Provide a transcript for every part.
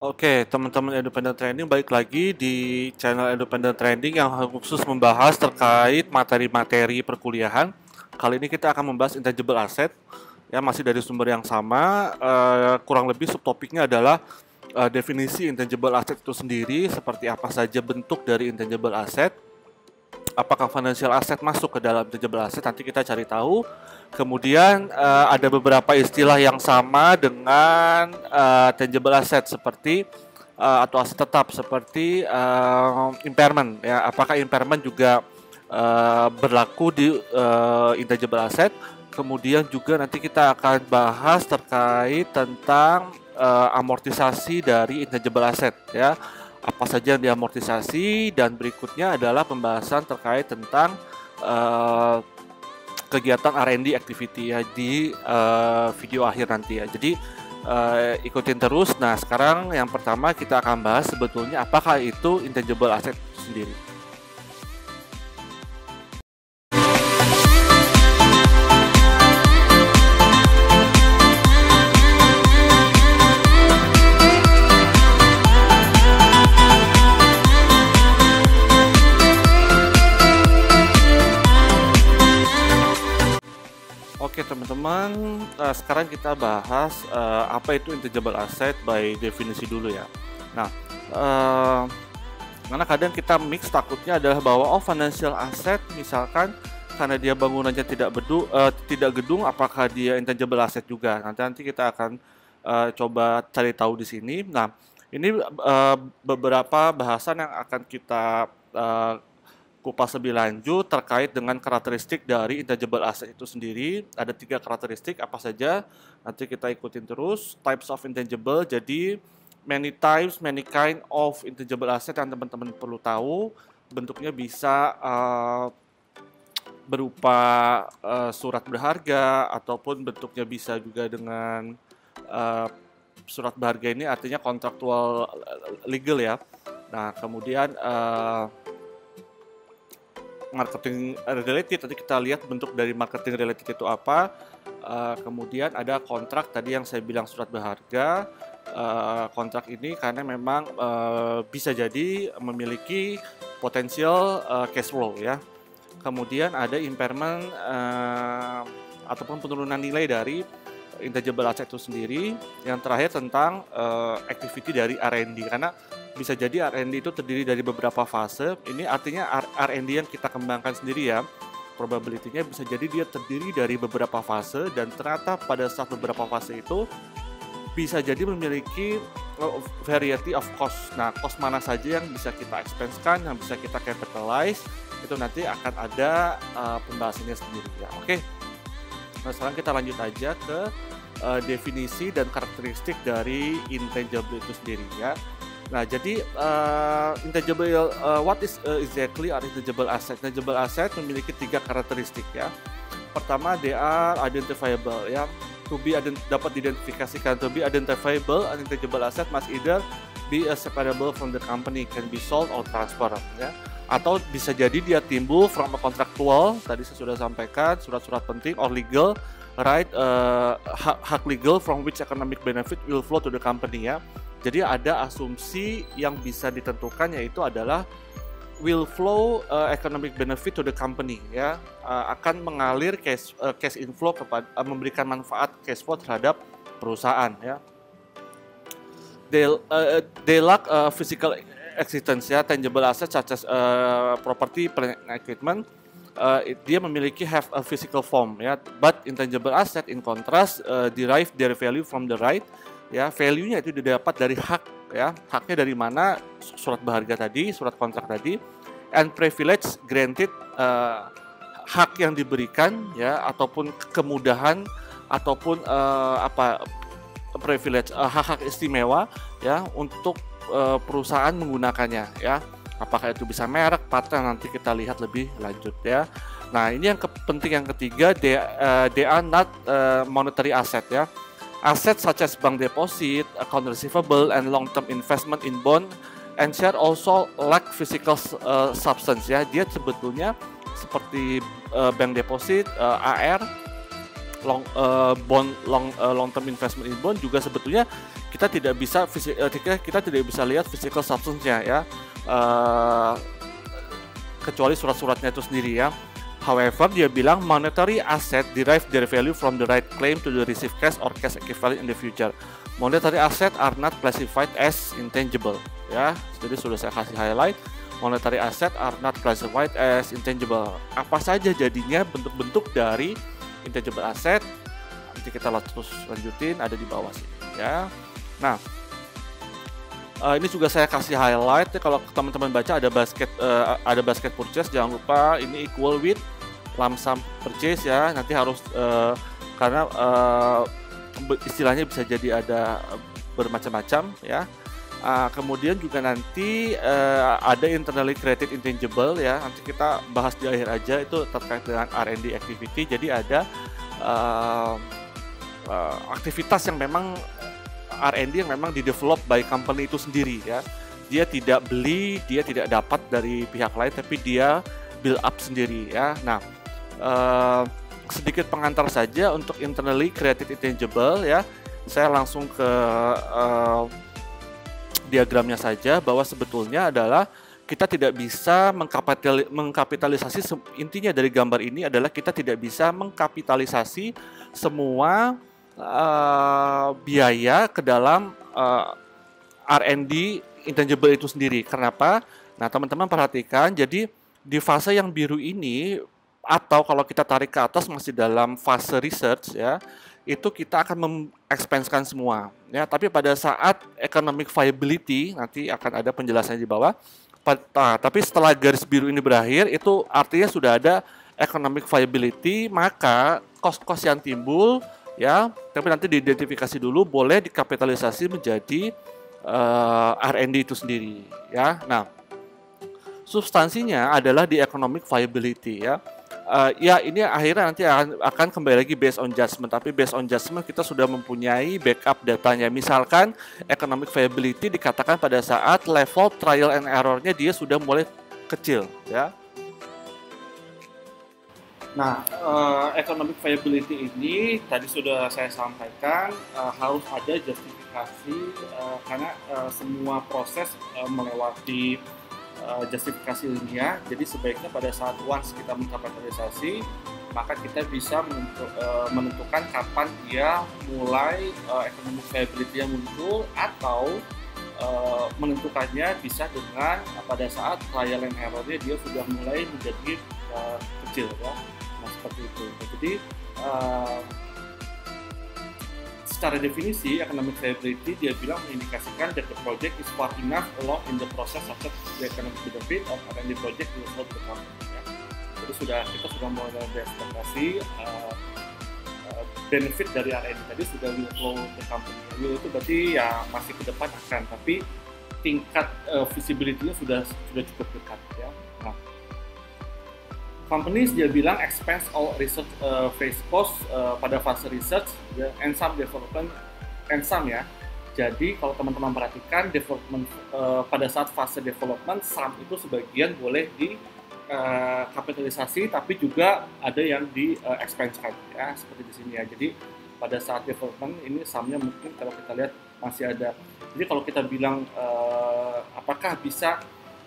Oke, teman-teman Independent Training, balik lagi di channel Independent Training yang khusus membahas terkait materi-materi perkuliahan. Kali ini kita akan membahas intangible asset, ya masih dari sumber yang sama. Kurang lebih subtopiknya adalah definisi intangible asset itu sendiri, seperti apa saja bentuk dari intangible asset. Apakah financial asset masuk ke dalam intangible asset? Nanti kita cari tahu. Kemudian ada beberapa istilah yang sama dengan tangible asset seperti atau aset tetap seperti impairment, ya. Apakah impairment juga berlaku di intangible asset? Kemudian juga nanti kita akan bahas terkait tentang amortisasi dari intangible asset, ya. Apa saja yang diamortisasi, dan berikutnya adalah pembahasan terkait tentang kegiatan R&D activity, ya, di video akhir nanti, ya. Jadi ikutin terus. Nah, sekarang yang pertama kita akan bahas sebetulnya apakah itu intangible asset itu sendiri. Oke teman-teman, sekarang kita bahas apa itu intangible asset by definisi dulu, ya. Nah, karena kadang kita mix, takutnya adalah bahwa financial asset misalkan karena dia bangunannya tidak gedung, apakah dia intangible asset juga? Nanti kita akan coba cari tahu di sini. Nah, ini beberapa bahasan yang akan kita kupas lebih lanjut terkait dengan karakteristik dari intangible asset itu sendiri. Ada 3 karakteristik, apa saja? Nanti kita ikutin terus. Types of intangible, jadi many types, many kind of intangible asset yang teman-teman perlu tahu. Bentuknya bisa berupa surat berharga, ataupun bentuknya bisa juga dengan surat berharga ini artinya kontraktual legal, ya. Nah, kemudian marketing related, tadi kita lihat bentuk dari marketing related itu apa. Kemudian ada kontrak, tadi yang saya bilang surat berharga. Kontrak ini karena memang bisa jadi memiliki potensial cash flow, ya. Kemudian ada impairment ataupun penurunan nilai dari intangible asset itu sendiri. Yang terakhir tentang activity dari R&D, karena bisa jadi R&D itu terdiri dari beberapa fase. Ini artinya R&D yang kita kembangkan sendiri, ya. Probability-nya bisa jadi dia terdiri dari beberapa fase, dan ternyata pada saat beberapa fase itu bisa jadi memiliki variety of cost. Nah, cost mana saja yang bisa kita expense-kan, yang bisa kita capitalize, itu nanti akan ada pembahasannya sendiri, ya. Oke. Nah, sekarang kita lanjut aja ke definisi dan karakteristik dari intangible itu sendiri, ya. Nah, jadi intangible, what is exactly are intangible asset? Intangible asset memiliki 3 karakteristik, ya. Pertama, they are identifiable, ya. Dapat diidentifikasikan. To be identifiable, an intangible asset must either be separable from the company, can be sold or transferred, ya. Atau bisa jadi dia timbul from a contractual, tadi saya sudah sampaikan, surat-surat penting, or legal right, hak legal from which economic benefit will flow to the company, ya. Jadi ada asumsi yang bisa ditentukan, yaitu adalah will flow economic benefit to the company, ya. Akan mengalir cash inflow kepada memberikan manfaat cash flow terhadap perusahaan, ya. They lack physical existence, ya. Tangible asset such as property, plant and equipment, dia memiliki have a physical form, ya. But intangible asset in contrast derive their value from the right, ya. Value-nya itu didapat dari hak, ya. Haknya dari mana? Surat berharga tadi, surat kontrak tadi. And privilege granted, hak yang diberikan, ya, ataupun kemudahan, ataupun privilege, hak-hak istimewa, ya, untuk perusahaan menggunakannya, ya. Apakah itu bisa merek, paten, nanti kita lihat lebih lanjut, ya. Nah, ini yang penting yang ketiga, they are not monetary asset, ya. Assets such as bank deposit, account receivable, and long-term investment in bond and share also lack physical substance, ya. Dia sebetulnya seperti bank deposit, AR, long term investment in bond juga sebetulnya kita tidak bisa kita tidak bisa lihat physical substance-nya ya, uh, kecuali surat-suratnya itu sendiri ya. However, dia bilang monetary asset derive their value from the right claim to the received cash or cash equivalent in the future. Monetary asset are not classified as intangible ya. Jadi sudah saya kasih highlight, monetary asset are not classified as intangible. Apa saja jadinya bentuk-bentuk dari intangible asset? Nanti kita terus lanjutin, ada di bawah sini ya. Nah, ini juga saya kasih highlight ya, kalau teman-teman baca ada basket purchase, jangan lupa ini equal with lump sum purchase ya. Nanti harus karena istilahnya bisa jadi ada bermacam-macam ya. Kemudian juga nanti ada internally created intangible ya. Nanti kita bahas di akhir aja, itu terkait dengan R&D activity. Jadi ada aktivitas yang memang R&D yang memang di-develop by company itu sendiri ya. Dia tidak beli, dia tidak dapat dari pihak lain, tapi dia build up sendiri ya. Nah, sedikit pengantar saja untuk internally created intangible ya. Saya langsung ke diagramnya saja, bahwa sebetulnya adalah kita tidak bisa mengkapitalisasi, intinya dari gambar ini adalah kita tidak bisa mengkapitalisasi semua biaya ke dalam R&D intangible itu sendiri. Kenapa? Nah, teman-teman perhatikan, jadi di fase yang biru ini, atau kalau kita tarik ke atas masih dalam fase research ya, itu kita akan mengexpensekan semua ya. Tapi pada saat economic viability, nanti akan ada penjelasannya di bawah. Tapi setelah garis biru ini berakhir, itu artinya sudah ada economic viability, maka cost-cost yang timbul ya, tapi nanti diidentifikasi dulu, boleh dikapitalisasi menjadi R&D itu sendiri ya. Nah, substansinya adalah di economic viability ya. Ya, ini akhirnya nanti akan kembali lagi based on judgment, tapi based on judgment kita sudah mempunyai backup datanya. Misalkan economic viability dikatakan pada saat level trial and error-nya dia sudah mulai kecil ya. Nah, economic viability ini tadi sudah saya sampaikan, harus ada justifikasi karena semua proses melewati justifikasi ilmiah. Jadi sebaiknya pada saat once kita mengkapitalisasi, maka kita bisa menentukan kapan dia mulai economic viability yang muncul, atau menentukannya bisa dengan pada saat trial and error-nya dia sudah mulai menjadi kecil ya. Nah, seperti itu. Jadi secara definisi economic viability dia bilang mengindikasikan that the project is far enough along in the process such that the economic benefit of R&D project will flow to the company ya. Jadi kita sudah mulai berekspektasi benefit dari R&D tadi sudah will flow to the company. Will itu berarti ya masih ke depan akan, tapi tingkat visibility-nya sudah cukup dekat ya. Nah, companies dia bilang expense all research phase cost pada fase research ya, and some development and some ya. Jadi kalau teman-teman perhatikan development pada saat fase development, some itu sebagian boleh di kapitalisasi, tapi juga ada yang di expense-kan ya, seperti di sini ya. Jadi pada saat development ini some-nya mungkin kalau kita lihat masih ada. Jadi kalau kita bilang apakah bisa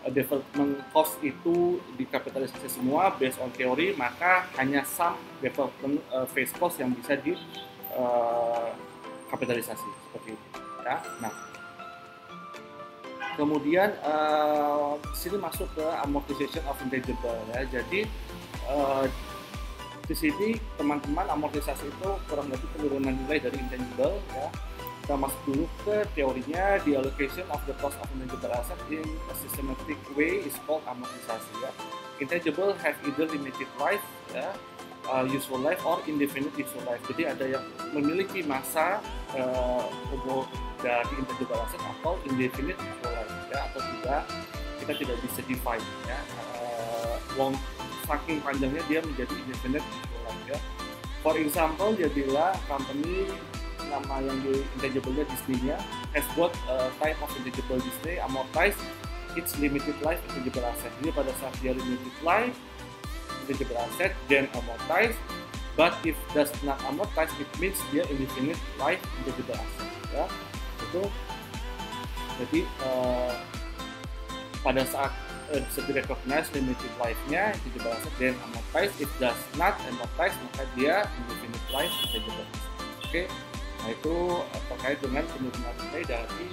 development cost itu dikapitalisasi semua based on teori, maka hanya some development phase cost yang bisa dikapitalisasi seperti itu ya. Nah, kemudian sini masuk ke amortization of intangible ya. Jadi di sini teman-teman, amortisasi itu kurang lebih penurunan nilai dari intangible ya. Kita masuk dulu ke teorinya. The allocation of the cost of intangible asset in a systematic way is called amortisasi ya. Intangible have either limited life ya, useful life, or indefinite useful life. Jadi ada yang memiliki masa umur dari intangible asset atau indefinite useful life ya, atau tidak, kita tidak bisa define ya. Saking panjangnya dia menjadi indefinite useful life ya. For example, dia bilang company nama yang di intangible-nya Disney-nya has both type of intangible Disney amortize its limited life intangible asset. Jadi pada saat dia limited life intangible asset then amortize, but if does not amortize it means dia indefinite life intangible asset ya. itu. Jadi pada saat bisa di-recognize limited life-nya intangible asset dan amortize. If does not amortize, maka dia indefinite life intangible asset. Oke, nah itu terkait dengan penurunan nilai dari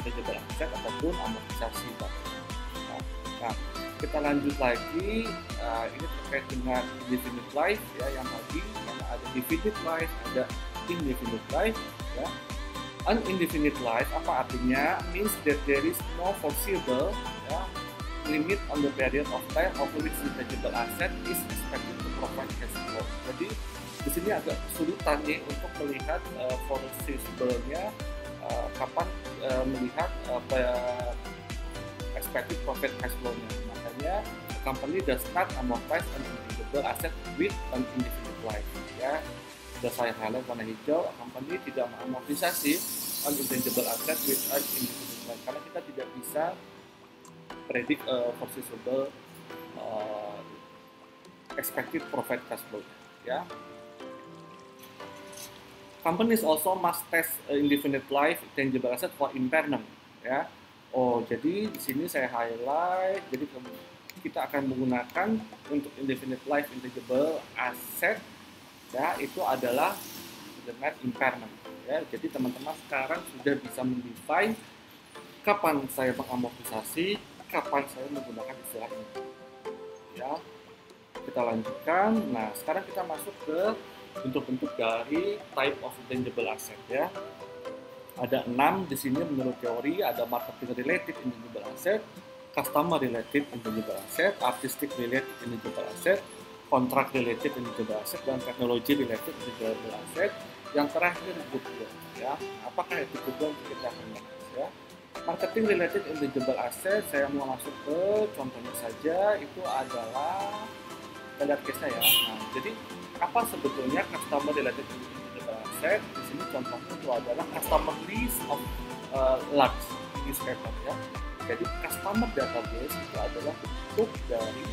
intangible asset ataupun amortisasi. Nah, kita lanjut lagi, ini terkait dengan indefinite life ya, yang tadi karena ada definite life, ada indefinite life ya. Indefinite life apa artinya? Means that there is no foreseeable ya, limit on the period of time of which intangible asset is expected to provide cash flow. Jadi di sini agak kesulitan nih untuk melihat foreseeable-nya kapan melihat expected profit cash flow-nya. Makanya company does not amortize an intangible asset with an indefinite life ya. Sudah saya highlight warna hijau, company tidak mengamortisasi an intangible asset with an indefinite life karena kita tidak bisa predict foreseeable expected profit cash flow ya. Companies also must test indefinite life intangible asset for impairment ya. Oh, jadi di sini saya highlight. Jadi kita akan menggunakan untuk indefinite life intangible asset ya, itu adalah dengan impairment ya. Jadi teman-teman sekarang sudah bisa mendefine kapan saya mengamortisasi, kapan saya menggunakan istilah ini ya. Kita lanjutkan. Nah, sekarang kita masuk ke bentuk-bentuk dari type of intangible asset ya. Ada 6 di sini menurut teori. Ada marketing related intangible asset, customer related intangible asset, artistic related intangible asset, contract related intangible asset, dan technology related intangible asset. Yang terakhir goodwill ya. Apakah itu goodwill kita akan bahas ya. Marketing related intangible asset, saya mau masuk ke contohnya saja, itu adalah kita lihat case-nya ya. Nah, jadi apa sebetulnya customer related intangible asset? Di sini contohnya itu adalah customer list of large newspaper ya. Jadi customer database itu adalah bentuk dari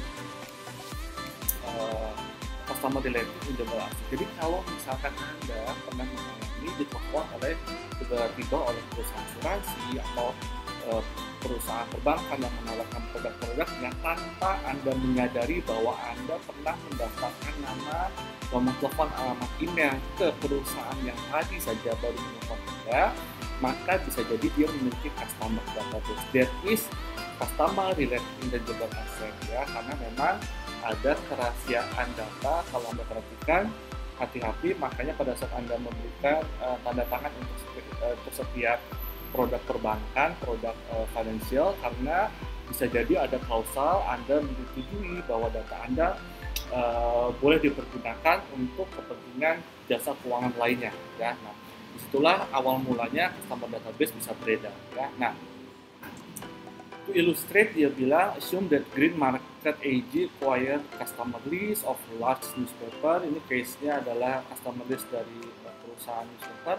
customer related intangible asset. Jadi kalau misalkan Anda pernah mengalami ditelepon oleh tiba-tiba oleh perusahaan asuransi atau perusahaan perbankan yang menawarkan produk-produknya tanpa Anda menyadari bahwa Anda pernah mendaftarkan nama, nomor telepon, alamat email ke perusahaan yang tadi saja baru menelpon Anda, maka bisa jadi dia memiliki customer database. That is customer related intangible asset ya, karena memang ada kerahasiaan data. Kalau Anda perhatikan, hati-hati, makanya pada saat Anda memberikan tanda tangan untuk setiap produk perbankan, produk financial, karena bisa jadi ada klausal Anda menyetujui bahwa data Anda boleh dipergunakan untuk kepentingan jasa keuangan lainnya ya. Nah, disitulah awal mulanya customer database bisa beredar ya. Nah, to illustrate dia bilang assume that Green Market AG acquire customer list of large newspaper. Ini case-nya adalah customer list dari perusahaan newspaper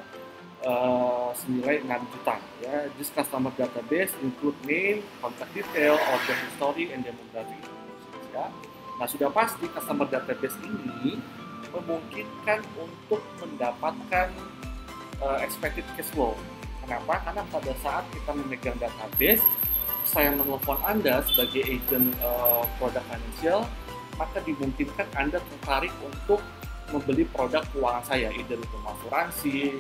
senilai 6 juta ya. This customer database include name, contact detail, order history, and demographic ya. Nah, sudah pasti customer database ini memungkinkan untuk mendapatkan expected cash flow. Kenapa? Karena pada saat kita memegang database, saya menelpon Anda sebagai agent produk financial, maka dimungkinkan Anda tertarik untuk membeli produk keuangan saya, either itu asuransi,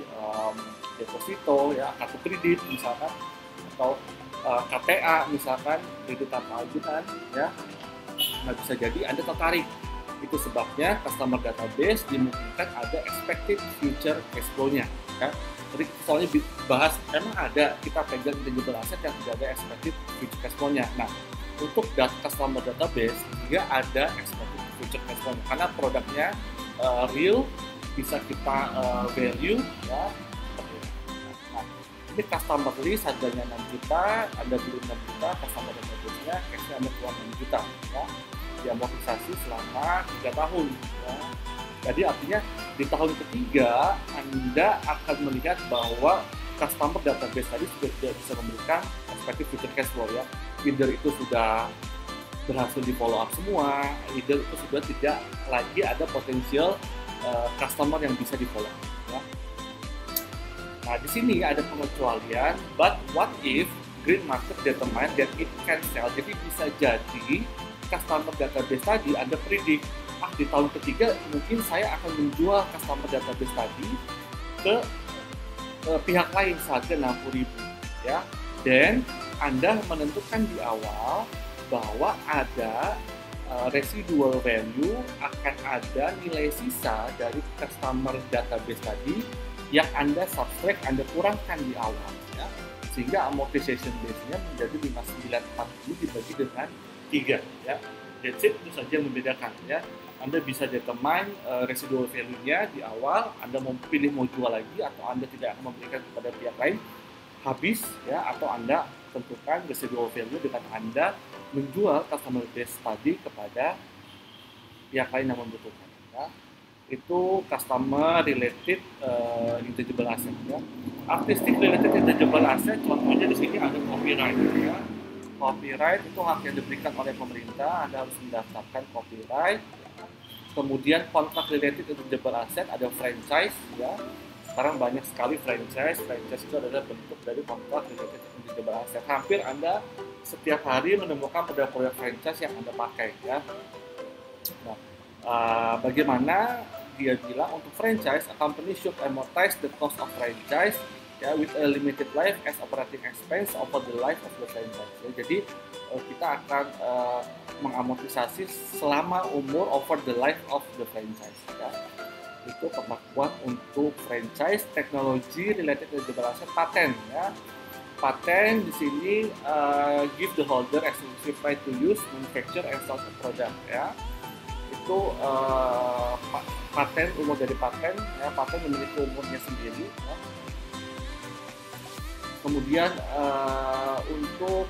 deposito, ya, kartu kredit misalkan, atau KTA misalkan, kredit tanpa ajudan, ya. Nah, bisa jadi Anda tertarik. Itu sebabnya customer database dimungkinkan ada expected future cash flow-nya. Ya. Jadi soalnya bahas, emang ada kita pegang intangible asset yang tidak ada expected future cash flow-nya. Nah, untuk customer database juga ada expected future cash flow-nya, karena produknya real, bisa kita value, ya. Nah, ini customer list harganya 6 juta, Anda beli 6 juta, customer database-nya cash-nya Anda keluar 6 juta, ya. Diamortisasi selama 3 tahun, ya. Jadi artinya di tahun ketiga Anda akan melihat bahwa customer database tadi sudah tidak bisa memberikan expected future cash flow, ya. Either itu sudah berhasil di follow up semua, either itu sudah tidak lagi ada potensial customer yang bisa di follow up, ya. Nah, di sini ada pengecualian, but what if green market determine that it can sell. Jadi bisa jadi customer database tadi Anda predik, di tahun ketiga mungkin saya akan menjual customer database tadi ke pihak lain seharga 60.000 ya. Dan Anda menentukan di awal bahwa ada residual value, akan ada nilai sisa dari customer database tadi yang Anda subtract, Anda kurangkan di awal ya. Sehingga amortization base-nya menjadi 5940 dibagi dengan 3 ya. That's it, itu saja yang membedakan ya. Anda bisa determine residual value-nya di awal, Anda mau pilih mau jual lagi atau Anda tidak akan memberikan kepada pihak lain habis ya, atau Anda tentukan residual value dengan Anda menjual customer base tadi kepada pihak lain yang membutuhkan ya. Itu customer related intangible asset ya. Artistic related intangible asset contohnya di sini ada copyright ya. Copyright itu hak yang diberikan oleh pemerintah, Anda harus mendaftarkan copyright. Kemudian kontrak related intangible asset ada franchise ya. Sekarang banyak sekali franchise itu adalah bentuk dari kontrak related intangible asset. Hampir Anda setiap hari menemukan pada proyek franchise yang Anda pakai ya. Nah, bagaimana dia bilang untuk franchise, a company should amortize the cost of franchise ya with a limited life as operating expense over the life of the franchise. Ya, jadi kita akan mengamortisasi selama umur over the life of the franchise. Ya. Itu perlakuan untuk franchise, teknologi related intangible asset, paten ya. Paten di sini give the holder exclusive right to use, manufacture, and sell the product ya. Itu paten, umur dari paten ya, paten memiliki umurnya sendiri ya. Kemudian untuk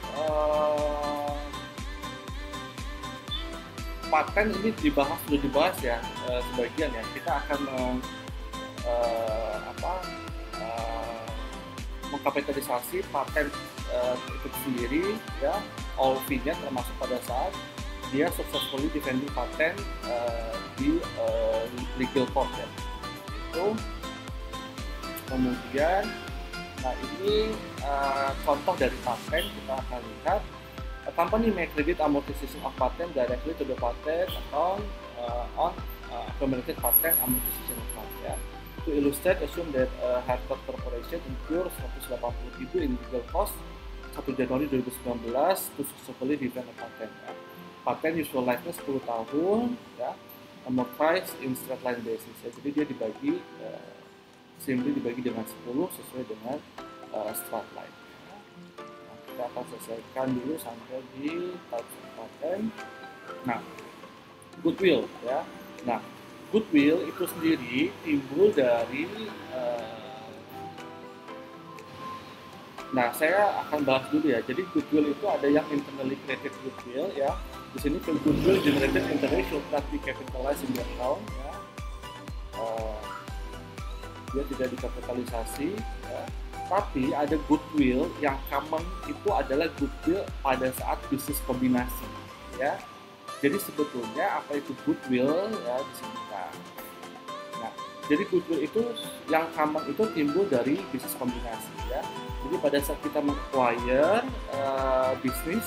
paten ini sudah dibahas ya sebagian ya. Kita akan mengkapitalisasi paten itu sendiri ya, all fee-nya termasuk pada saat dia successfully defending patent di legal court ya. Itu kemudian, nah ini contoh dari patent kita akan lihat. A company may credit amortization of patent directly to the patent account on accumulated patent amortization account ya. To illustrate, assume that Harcourt Corporation incurs 180.000 in legal cost 1 Januari 2019 to successfully defend a patent ya. Patent useful life-nya 10 tahun ya, amortize in straight line basis ya. Jadi dia dibagi simply dibagi dengan 10 sesuai dengan straight line ya. Nah, kita akan selesaikan dulu sampai di types of patent. Nah, goodwill ya. Nah, goodwill itu sendiri timbul dari nah, saya akan bahas dulu ya. Jadi goodwill itu ada yang internally created goodwill ya. Di sini goodwill generated internally should not be capitalized in the account ya. Dia tidak dikapitalisasi ya. Tapi ada goodwill yang common, itu adalah goodwill pada saat bisnis kombinasi ya. Jadi sebetulnya apa itu goodwill ya di sini kan. Nah, jadi goodwill itu yang common itu timbul dari bisnis kombinasi ya. Jadi pada saat kita meng-acquire bisnis,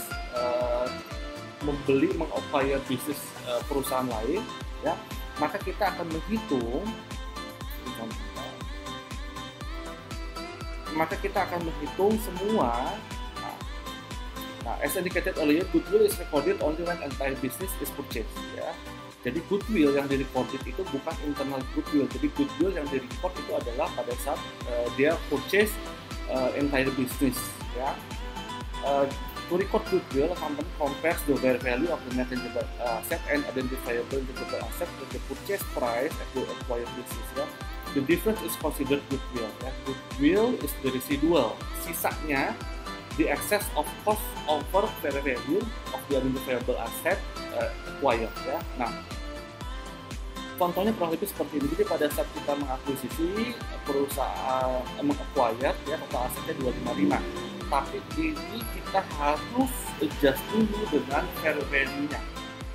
meng-acquire bisnis perusahaan lain ya, maka kita akan menghitung semua. Nah, as indicated earlier, goodwill is recorded only when entire business is purchased ya. Jadi goodwill yang direcorded itu bukan internal goodwill. Jadi goodwill yang direcord itu adalah pada saat dia purchase entire business ya. To record goodwill, a company compares the value of the net tangible asset and identifiable intangible asset with the purchase price at the acquired business ya. The difference is considered goodwill ya. Goodwill is the residual, sisanya the excess of cost over fair value of the identifiable asset acquired ya. Nah, contohnya kurang lebih seperti ini. Jadi pada saat kita mengakuisisi perusahaan, meng-acquire ya, total asetnya 255. Tapi ini kita harus adjust dulu dengan fair value-nya.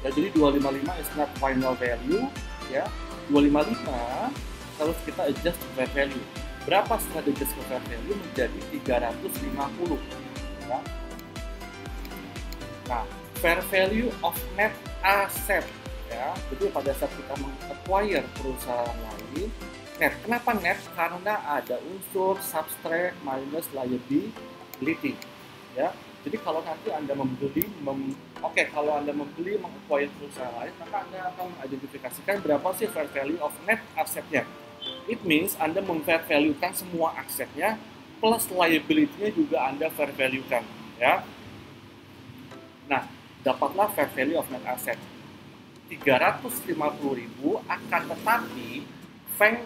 Ya, jadi 255 is not final value ya. 255 harus kita adjust fair value. berapa setelah di-adjust ke fair value? Menjadi 350 ya. Nah, fair value of net asset ya. Jadi pada saat kita meng-acquire perusahaan lain, net. Kenapa net? Karena ada unsur subtract minus liability ya. Jadi kalau nanti Anda kalau Anda membeli meng-acquire perusahaan lain, maka Anda akan mengidentifikasikan berapa sih fair value of net assetnya. It means Anda mem-fair value-kan semua asetnya plus liability-nya juga Anda fair value-kan ya. Nah, dapatlah fair value of net asset 350.000, akan tetapi Feng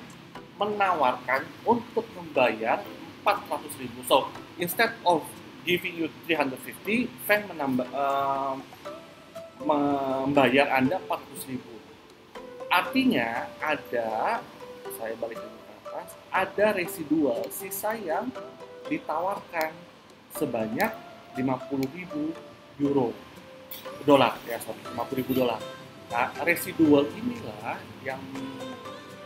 menawarkan untuk membayar 400.000. So, instead of giving you 350, Feng membayar Anda 400.000. Artinya saya balik ke atas, ada residual sisa yang ditawarkan sebanyak 50.000 dolar ya, 50.000 dolar. Nah, residual inilah yang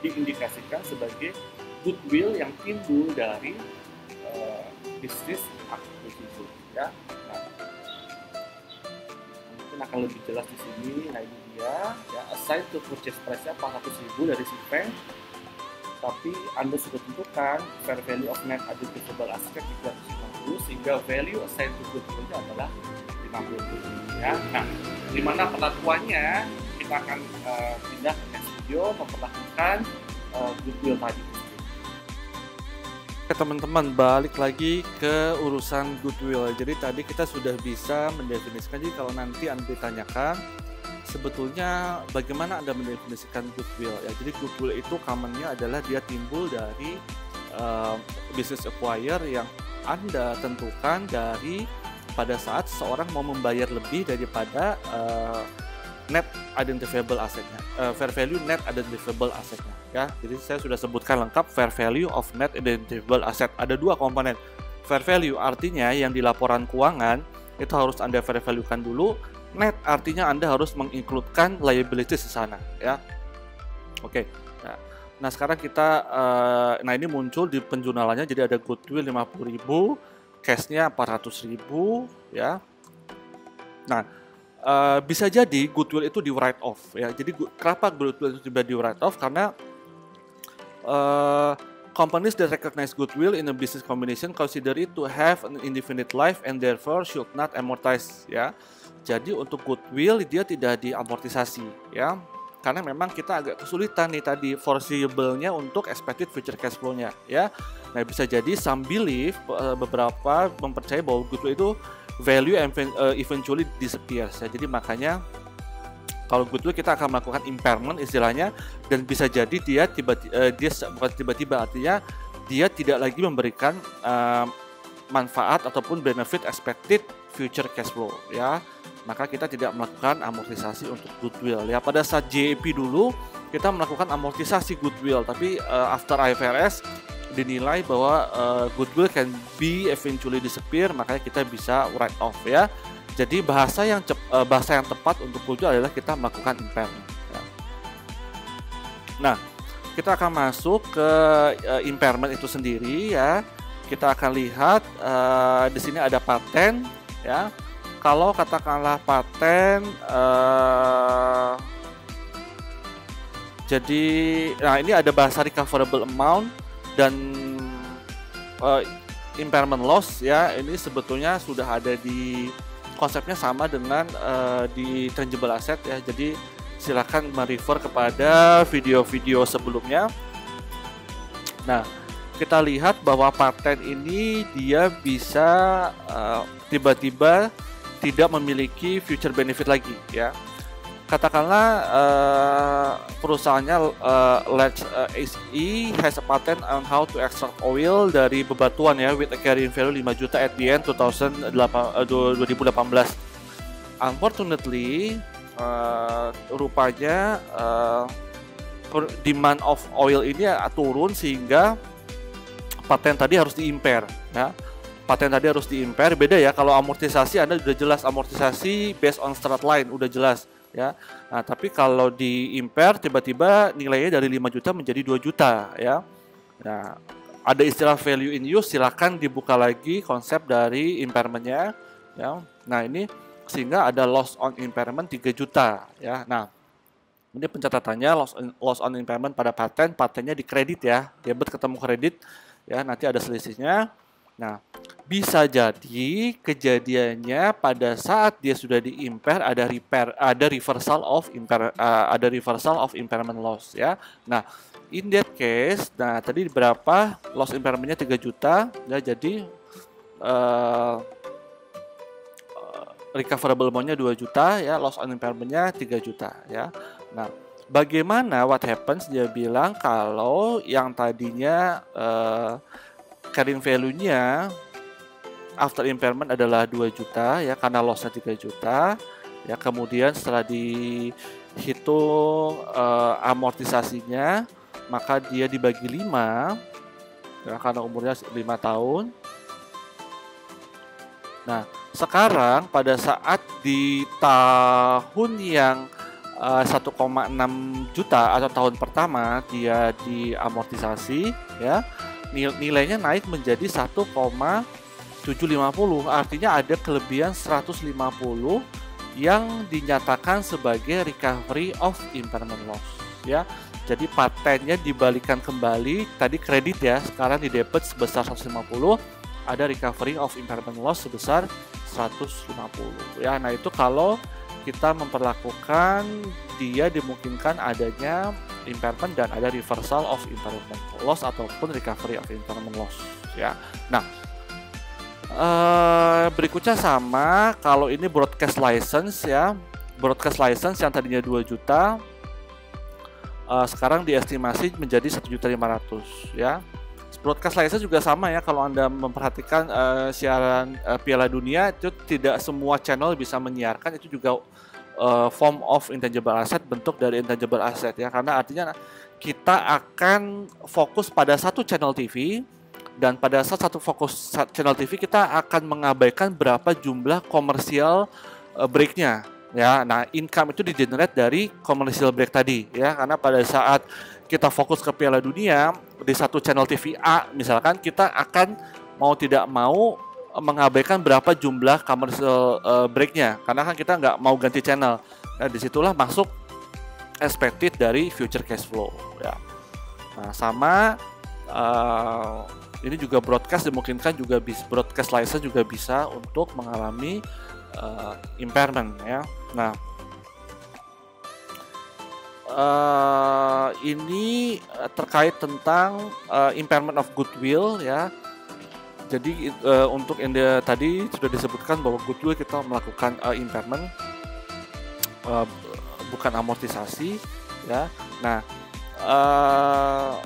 diindikasikan sebagai goodwill yang timbul dari bisnis akuisisi ya. Nah, mungkin akan lebih jelas di sini. Nah, ini dia ya, assign to purchase price-nya 400.000 dari si Feng. Tapi Anda sudah tentukan fair value of net identifiable asset 350, sehingga value assigned to goodwill-nya adalah 50.000 ya. Nah, di mana penentuannya kita akan pindah ke next video memperlakukan goodwill tadi. Oke teman-teman, balik lagi ke urusan goodwill. Jadi tadi kita sudah bisa mendefinisikan. Jadi kalau nanti Anda ditanyakan sebetulnya bagaimana Anda mendefinisikan goodwill ya. Jadi goodwill itu commonnya adalah dia timbul dari business acquire yang Anda tentukan dari pada saat seorang mau membayar lebih daripada net identifiable assetnya, fair value net identifiable assetnya ya. Jadi saya sudah sebutkan lengkap fair value of net identifiable asset. Ada dua komponen. Fair value artinya yang di laporan keuangan itu harus Anda fair value-kan dulu. Net artinya Anda harus mengincludekan liabilities di sana ya. Oke. Nah sekarang kita nah ini muncul di penjurnalannya, jadi ada goodwill 50.000, cash-nya 400.000 ya. Nah, bisa jadi goodwill itu di write off ya. Jadi kenapa goodwill itu tiba di write off? Karena companies that recognize goodwill in a business combination consider it to have an indefinite life and therefore should not amortize ya. Jadi untuk goodwill dia tidak diamortisasi ya. Karena memang kita agak kesulitan nih tadi foreseeable-nya untuk expected future cash flow-nya ya. Nah, bisa jadi some believe, beberapa mempercayai bahwa goodwill itu value eventually disappears ya. Jadi makanya kalau goodwill kita akan melakukan impairment istilahnya, dan bisa jadi dia bukan tiba-tiba, artinya dia tidak lagi memberikan manfaat ataupun benefit expected future cash flow ya. Maka kita tidak melakukan amortisasi untuk goodwill ya. Pada saat JAP dulu kita melakukan amortisasi goodwill, tapi after IFRS dinilai bahwa goodwill can be eventually disappear, makanya kita bisa write off ya. Jadi bahasa yang tepat untuk goodwill adalah kita melakukan impairment ya. Nah, kita akan masuk ke impairment itu sendiri ya. Kita akan lihat di sini ada paten ya. Kalau katakanlah paten jadi nah ini ada bahasa recoverable amount dan impairment loss ya. Ini sebetulnya sudah ada di konsepnya sama dengan di tangible asset ya. Jadi silakan merefer kepada video-video sebelumnya. Nah, kita lihat bahwa paten ini dia bisa tiba-tiba tidak memiliki future benefit lagi ya. Katakanlah perusahaannya SE has a patent on how to extract oil dari bebatuan ya, with a carrying value 5 juta at the end 2018. Unfortunately rupanya demand of oil ini turun sehingga paten tadi harus di-impair ya. Paten tadi harus di-impair. Beda ya, kalau amortisasi Anda sudah jelas amortisasi based on straight line, udah jelas ya. Nah, tapi kalau di-impair tiba-tiba nilainya dari 5 juta menjadi 2 juta ya. Nah, ada istilah value in use, silakan dibuka lagi konsep dari impairment-nya ya. Nah, ini sehingga ada loss on impairment 3 juta ya. Nah, ini pencatatannya loss on impairment pada patennya di kredit ya. Debit ketemu kredit ya, nanti ada selisihnya. Nah, bisa jadi kejadiannya pada saat dia sudah di-impair ada reversal of impairment loss ya. Nah, in that case, nah tadi berapa loss impairment-nya 3 juta ya, jadi recoverable amount-nya 2 juta ya, loss on impairment-nya 3 juta ya. Nah, bagaimana what happens, dia bilang kalau yang tadinya carrying value-nya after impairment adalah 2 juta ya, karena loss-nya 3 juta ya, kemudian setelah dihitung amortisasinya, maka dia dibagi 5 ya, karena umurnya 5 tahun. Nah, sekarang pada saat di tahun yang 1,6 juta atau tahun pertama dia diamortisasi ya, nilainya naik menjadi 1,750, artinya ada kelebihan 150 yang dinyatakan sebagai recovery of impairment loss ya. Jadi patennya dibalikan kembali, tadi kredit ya, sekarang di debit sebesar 150, ada recovery of impairment loss sebesar 150 ya. Nah, itu kalau kita memperlakukan dia dimungkinkan adanya impairment dan ada reversal of impairment loss ataupun recovery of impairment loss ya. Nah, berikutnya sama, kalau ini broadcast license ya, broadcast license yang tadinya 2 juta sekarang diestimasi menjadi 1.500.000 ya. Broadcast license juga sama ya, kalau Anda memperhatikan siaran Piala Dunia itu tidak semua channel bisa menyiarkan, itu juga form of intangible asset, bentuk dari intangible asset ya, karena artinya kita akan fokus pada satu channel TV, dan pada saat satu fokus channel TV kita akan mengabaikan berapa jumlah komersial breaknya ya. Nah, income itu di-generate dari commercial break tadi ya, karena pada saat kita fokus ke Piala Dunia di satu channel TV A misalkan, kita akan mau tidak mau mengabaikan berapa jumlah commercial breaknya, karena kan kita nggak mau ganti channel. Nah, disitulah masuk expected dari future cash flow ya. Nah, sama ini juga broadcast dimungkinkan juga broadcast license juga bisa untuk mengalami impairment ya. Nah, ini terkait tentang impairment of goodwill ya. Jadi untuk tadi sudah disebutkan bahwa goodwill kita melakukan impairment bukan amortisasi ya. Nah,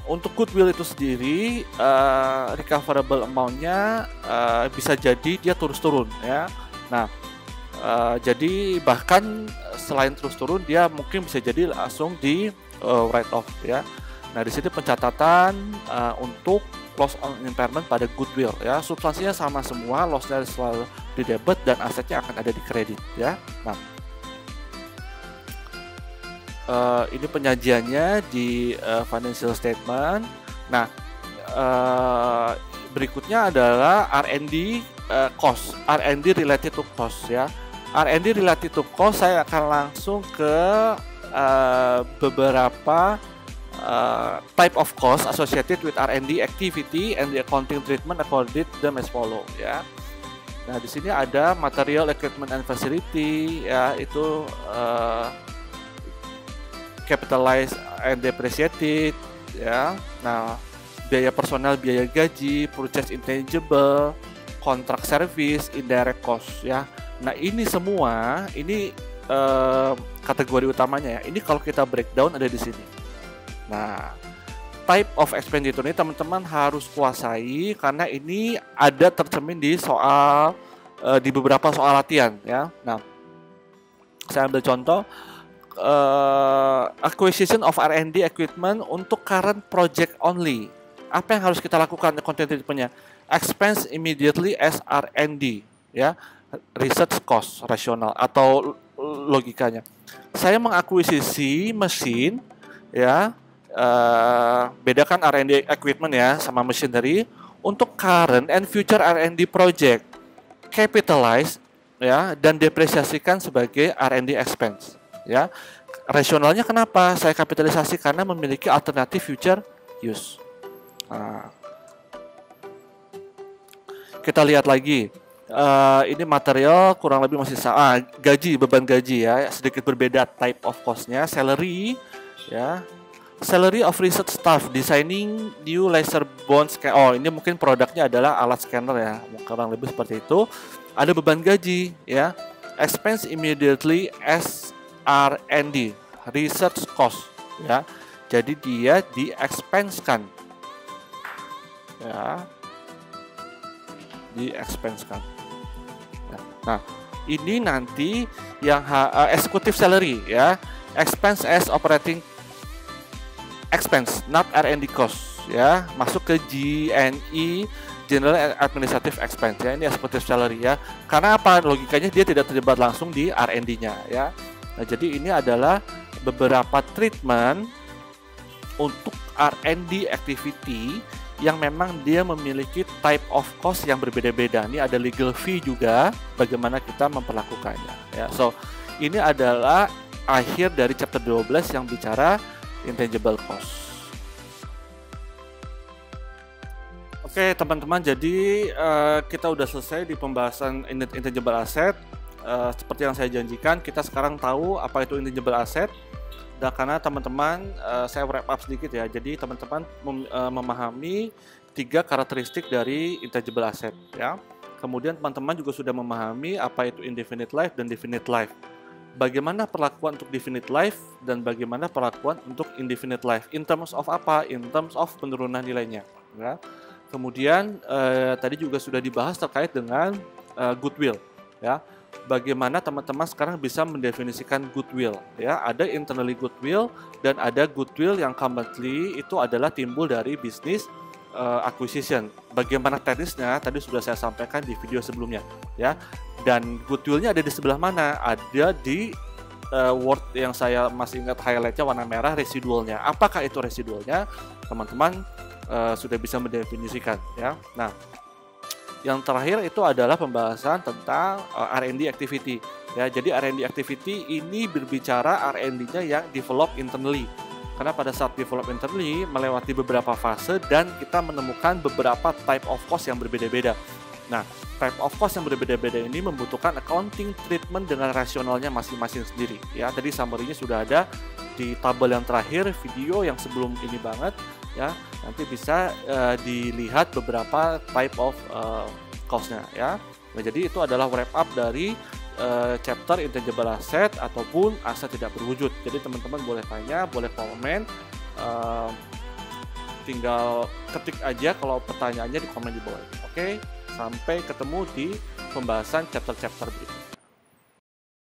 untuk goodwill itu sendiri recoverable amount-nya bisa jadi dia terus turun ya. Nah, jadi bahkan selain terus turun, dia mungkin bisa jadi langsung di write off ya. Nah, di sini pencatatan untuk loss on impairment pada goodwill ya, substansinya sama semua, lossnya selalu di debit dan asetnya akan ada di kredit ya. Nah, ini penyajiannya di financial statement. Nah, berikutnya adalah R&D cost, R&D related to cost ya. R&D related to cost, saya akan langsung ke beberapa type of cost associated with R&D activity and the accounting treatment according to them as follow ya. Nah, di sini ada material, equipment and facility ya, itu capitalized and depreciated ya. Nah, biaya personal, biaya gaji, purchase intangible, contract service, indirect cost ya. Nah, ini semua ini kategori utamanya ya. Ini kalau kita breakdown ada di sini. Nah, type of expenditure ini teman-teman harus kuasai, karena ini ada tercermin di soal di beberapa soal latihan ya. Nah, saya ambil contoh acquisition of R&D equipment untuk current project only. Apa yang harus kita lakukan content treatment-nya? Expense immediately as R&D ya, research cost rasional atau logikanya. Saya mengakuisisi mesin ya, bedakan R&D equipment ya sama machinery. Untuk current and future R&D project, capitalize ya dan depresiasikan sebagai R&D expense ya. Rasionalnya kenapa saya kapitalisasi? Karena memiliki alternatif future use. Nah, kita lihat lagi. Ini material kurang lebih masih sama. Gaji, beban gaji ya, sedikit berbeda type of cost-nya. Salary ya. Salary of research staff designing new laser bond scanner. Oh, ini mungkin produknya adalah alat scanner ya, kurang lebih seperti itu. Ada beban gaji ya. Expense immediately as R&D, research cost ya. Jadi dia di-expense-kan. Ya. Di-expense-kan. Ya. Nah, ini nanti yang executive salary ya. Expense as operating expense, not R&D cost ya, masuk ke GNE, General Administrative Expense ya. Ini executive salary ya. Karena apa? Logikanya dia tidak terlibat langsung di R&D-nya ya. Nah, jadi ini adalah beberapa treatment untuk R&D activity yang memang dia memiliki type of cost yang berbeda-beda. Ini ada legal fee juga, bagaimana kita memperlakukannya ya. So, ini adalah akhir dari chapter 12 yang bicara intangible cost. Oke teman-teman, jadi kita udah selesai di pembahasan intangible asset. Seperti yang saya janjikan, kita sekarang tahu apa itu intangible asset. Dan karena teman-teman, saya wrap up sedikit ya. Jadi teman-teman memahami 3 karakteristik dari intangible asset ya. Kemudian teman-teman juga sudah memahami apa itu indefinite life dan definite life. Bagaimana perlakuan untuk definite life dan bagaimana perlakuan untuk indefinite life. In terms of apa? In terms of penurunan nilainya. Ya. Kemudian tadi juga sudah dibahas terkait dengan goodwill. Ya. Bagaimana teman-teman sekarang bisa mendefinisikan goodwill. Ya. Ada internally goodwill dan ada goodwill yang commonly itu adalah timbul dari bisnis acquisition. Bagaimana teknisnya tadi sudah saya sampaikan di video sebelumnya. Ya. Dan goodwill-nya ada di sebelah mana? Ada di word yang saya masih ingat highlight-nya warna merah, residualnya. Apakah itu residualnya? Teman-teman sudah bisa mendefinisikan ya. Nah, yang terakhir itu adalah pembahasan tentang R&D activity ya. Jadi R&D activity ini berbicara R&D-nya yang develop internally. Karena pada saat develop internally melewati beberapa fase dan kita menemukan beberapa type of cost yang berbeda-beda. Nah, type of cost yang berbeda-beda ini membutuhkan accounting treatment dengan rasionalnya masing-masing sendiri. Ya, tadi summary-nya sudah ada di tabel yang terakhir, video yang sebelum ini banget. Ya, nanti bisa dilihat beberapa type of cost-nya. Ya, nah, jadi itu adalah wrap up dari chapter intangible asset ataupun aset tidak berwujud. Jadi teman-teman boleh tanya, boleh komen. Tinggal ketik aja kalau pertanyaannya di komen di bawah. Oke. Sampai ketemu di pembahasan chapter-chapter berikutnya.